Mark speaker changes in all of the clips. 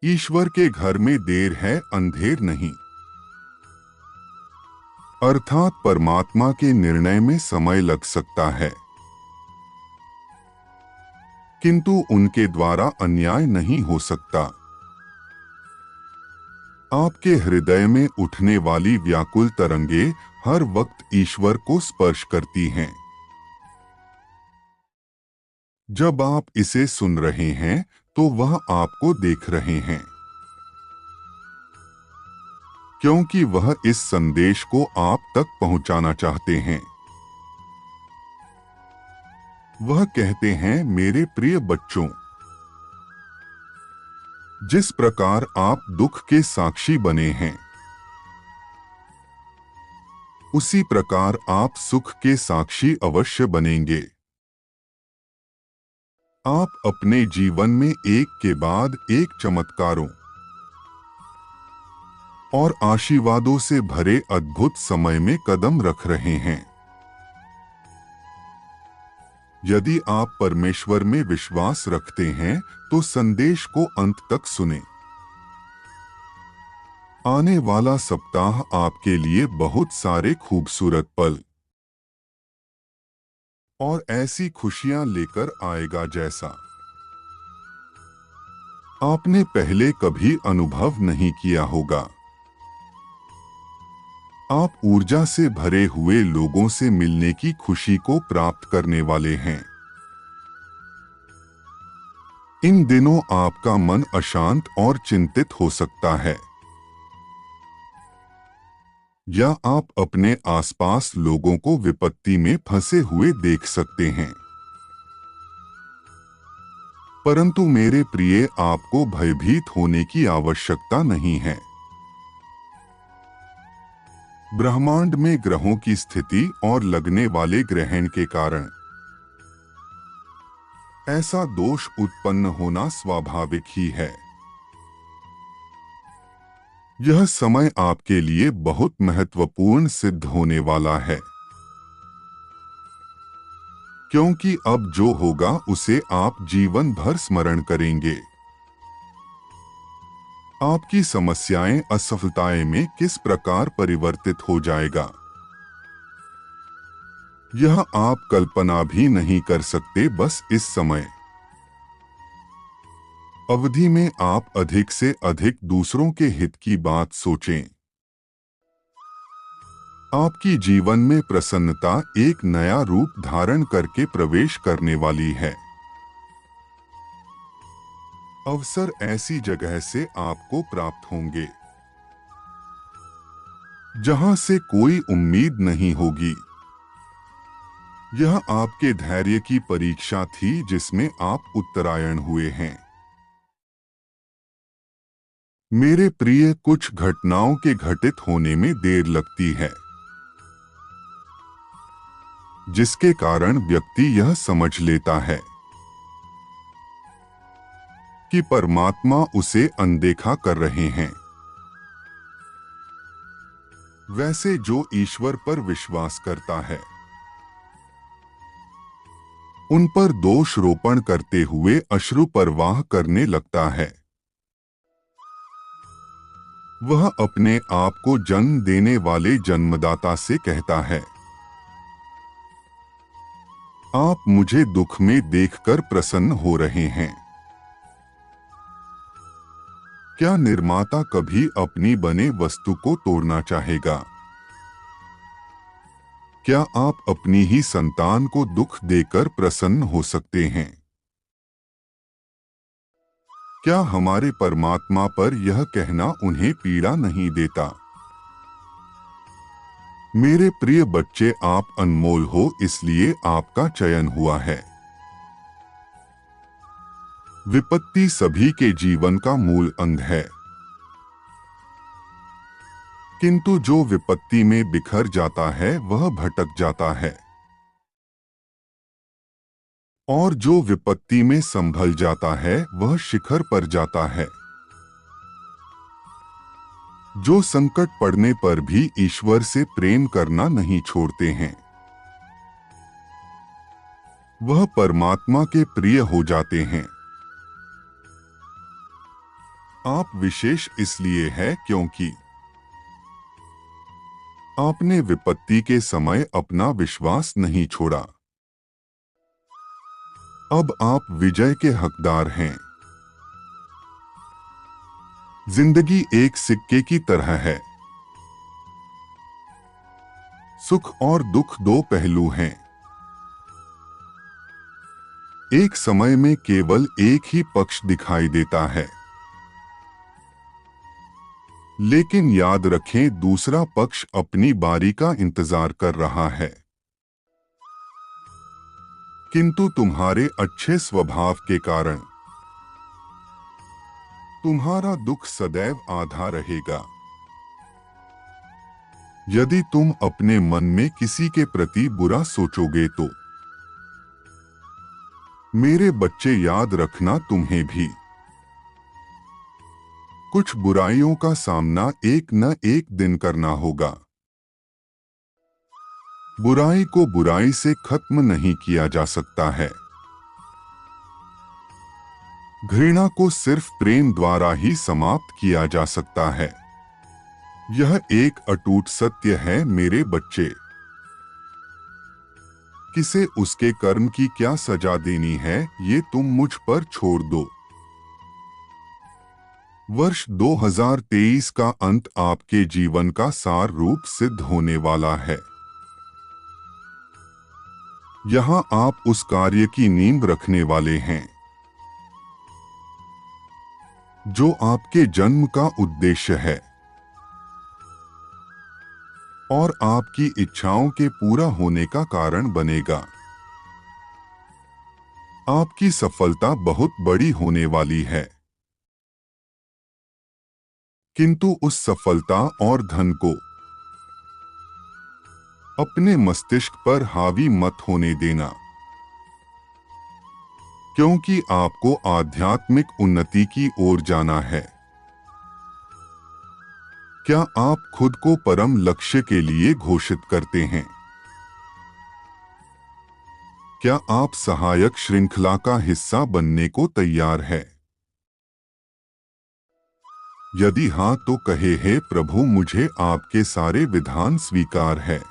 Speaker 1: ईश्वर के घर में देर है, अंधेर नहीं। अर्थात परमात्मा के निर्णय में समय लग सकता है, किंतु उनके द्वारा अन्याय नहीं हो सकता। आपके हृदय में उठने वाली व्याकुल तरंगे हर वक्त ईश्वर को स्पर्श करती हैं। जब आप इसे सुन रहे हैं तो वह आपको देख रहे हैं, क्योंकि वह इस संदेश को आप तक पहुंचाना चाहते हैं। वह कहते हैं, मेरे प्रिय बच्चों, जिस प्रकार आप दुख के साक्षी बने हैं, उसी प्रकार आप सुख के साक्षी अवश्य बनेंगे। आप अपने जीवन में एक के बाद एक चमत्कारों और आशीर्वादों से भरे अद्भुत समय में कदम रख रहे हैं। यदि आप परमेश्वर में विश्वास रखते हैं तो संदेश को अंत तक सुने। आने वाला सप्ताह आपके लिए बहुत सारे खूबसूरत पल और ऐसी खुशियां लेकर आएगा जैसा आपने पहले कभी अनुभव नहीं किया होगा। आप ऊर्जा से भरे हुए लोगों से मिलने की खुशी को प्राप्त करने वाले हैं। इन दिनों आपका मन अशांत और चिंतित हो सकता है, या आप अपने आसपास लोगों को विपत्ति में फंसे हुए देख सकते हैं। परंतु मेरे प्रिय, आपको भयभीत होने की आवश्यकता नहीं है। ब्रह्मांड में ग्रहों की स्थिति और लगने वाले ग्रहण के कारण ऐसा दोष उत्पन्न होना स्वाभाविक ही है। यह समय आपके लिए बहुत महत्वपूर्ण सिद्ध होने वाला है, क्योंकि अब जो होगा उसे आप जीवन भर स्मरण करेंगे। आपकी समस्याएं असफलताएं में किस प्रकार परिवर्तित हो जाएगा, यह आप कल्पना भी नहीं कर सकते। बस इस समय अवधि में आप अधिक से अधिक दूसरों के हित की बात सोचें। आपकी जीवन में प्रसन्नता एक नया रूप धारण करके प्रवेश करने वाली है। अवसर ऐसी जगह से आपको प्राप्त होंगे जहां से कोई उम्मीद नहीं होगी। यह आपके धैर्य की परीक्षा थी जिसमें आप उत्तरायण हुए हैं। मेरे प्रिय, कुछ घटनाओं के घटित होने में देर लगती है, जिसके कारण व्यक्ति यह समझ लेता है कि परमात्मा उसे अनदेखा कर रहे हैं। वैसे जो ईश्वर पर विश्वास करता है, उन पर दोष रोपण करते हुए अश्रु प्रवाह करने लगता है। वह अपने आप को जन्म देने वाले जन्मदाता से कहता है, आप मुझे दुख में देखकर प्रसन्न हो रहे हैं। क्या निर्माता कभी अपनी बने वस्तु को तोड़ना चाहेगा? क्या आप अपनी ही संतान को दुख देकर प्रसन्न हो सकते हैं? क्या हमारे परमात्मा पर यह कहना उन्हें पीड़ा नहीं देता? मेरे प्रिय बच्चे, आप अनमोल हो, इसलिए आपका चयन हुआ है। विपत्ति सभी के जीवन का मूल अंग है, किंतु जो विपत्ति में बिखर जाता है वह भटक जाता है, और जो विपत्ति में संभल जाता है वह शिखर पर जाता है। जो संकट पड़ने पर भी ईश्वर से प्रेम करना नहीं छोड़ते हैं, वह परमात्मा के प्रिय हो जाते हैं। आप विशेष इसलिए है क्योंकि आपने विपत्ति के समय अपना विश्वास नहीं छोड़ा। अब आप विजय के हकदार हैं। जिंदगी एक सिक्के की तरह है। सुख और दुख दो पहलू हैं। एक समय में केवल एक ही पक्ष दिखाई देता है, लेकिन याद रखें दूसरा पक्ष अपनी बारी का इंतजार कर रहा है। किंतु तुम्हारे अच्छे स्वभाव के कारण तुम्हारा दुख सदैव आधा रहेगा। यदि तुम अपने मन में किसी के प्रति बुरा सोचोगे तो मेरे बच्चे याद रखना तुम्हें भी कुछ बुराइयों का सामना एक न एक दिन करना होगा। बुराई को बुराई से खत्म नहीं किया जा सकता है। घृणा को सिर्फ प्रेम द्वारा ही समाप्त किया जा सकता है। यह एक अटूट सत्य है मेरे बच्चे। किसे उसके कर्म की क्या सजा देनी है ये तुम मुझ पर छोड़ दो। वर्ष 2023 का अंत आपके जीवन का सार रूप सिद्ध होने वाला है। यहां आप उस कार्य की नींव रखने वाले हैं जो आपके जन्म का उद्देश्य है और आपकी इच्छाओं के पूरा होने का कारण बनेगा। आपकी सफलता बहुत बड़ी होने वाली है, किंतु उस सफलता और धन को अपने मस्तिष्क पर हावी मत होने देना, क्योंकि आपको आध्यात्मिक उन्नति की ओर जाना है। क्या आप खुद को परम लक्ष्य के लिए घोषित करते हैं? क्या आप सहायक श्रृंखला का हिस्सा बनने को तैयार है? यदि हाँ तो कहे, हे प्रभु मुझे आपके सारे विधान स्वीकार है।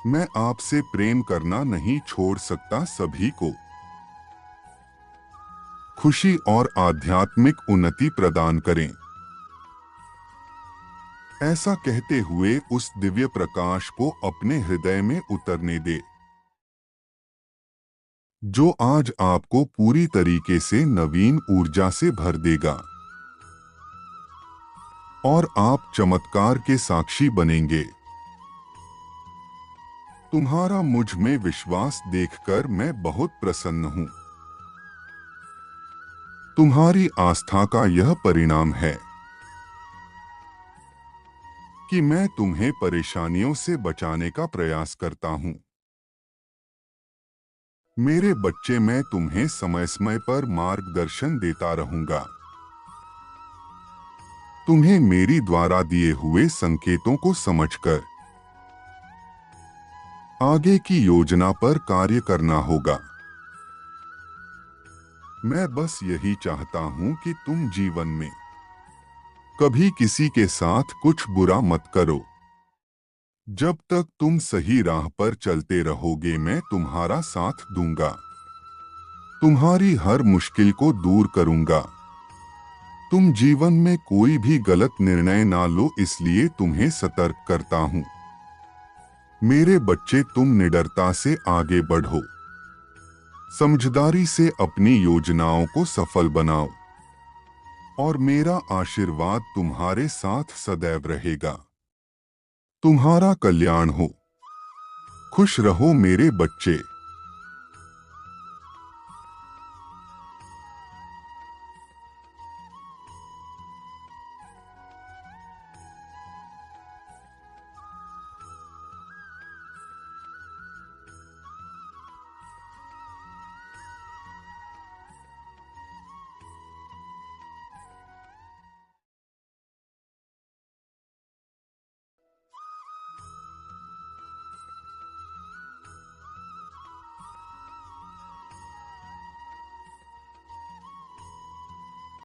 Speaker 1: मैं आपसे प्रेम करना नहीं छोड़ सकता। सभी को खुशी और आध्यात्मिक उन्नति प्रदान करें। ऐसा कहते हुए उस दिव्य प्रकाश को अपने हृदय में उतरने दे, जो आज आपको पूरी तरीके से नवीन ऊर्जा से भर देगा और आप चमत्कार के साक्षी बनेंगे। तुम्हारा मुझ में विश्वास देखकर मैं बहुत प्रसन्न हूं। तुम्हारी आस्था का यह परिणाम है कि मैं तुम्हें परेशानियों से बचाने का प्रयास करता हूं। मेरे बच्चे, मैं तुम्हें समय समय पर मार्गदर्शन देता रहूंगा। तुम्हें मेरी द्वारा दिए हुए संकेतों को समझकर आगे की योजना पर कार्य करना होगा। मैं बस यही चाहता हूं कि तुम जीवन में कभी किसी के साथ कुछ बुरा मत करो। जब तक तुम सही राह पर चलते रहोगे मैं तुम्हारा साथ दूंगा। तुम्हारी हर मुश्किल को दूर करूंगा। तुम जीवन में कोई भी गलत निर्णय ना लो, इसलिए तुम्हें सतर्क करता हूं। मेरे बच्चे, तुम निडरता से आगे बढ़ो। समझदारी से अपनी योजनाओं को सफल बनाओ और मेरा आशीर्वाद तुम्हारे साथ सदैव रहेगा। तुम्हारा कल्याण हो। खुश रहो मेरे बच्चे।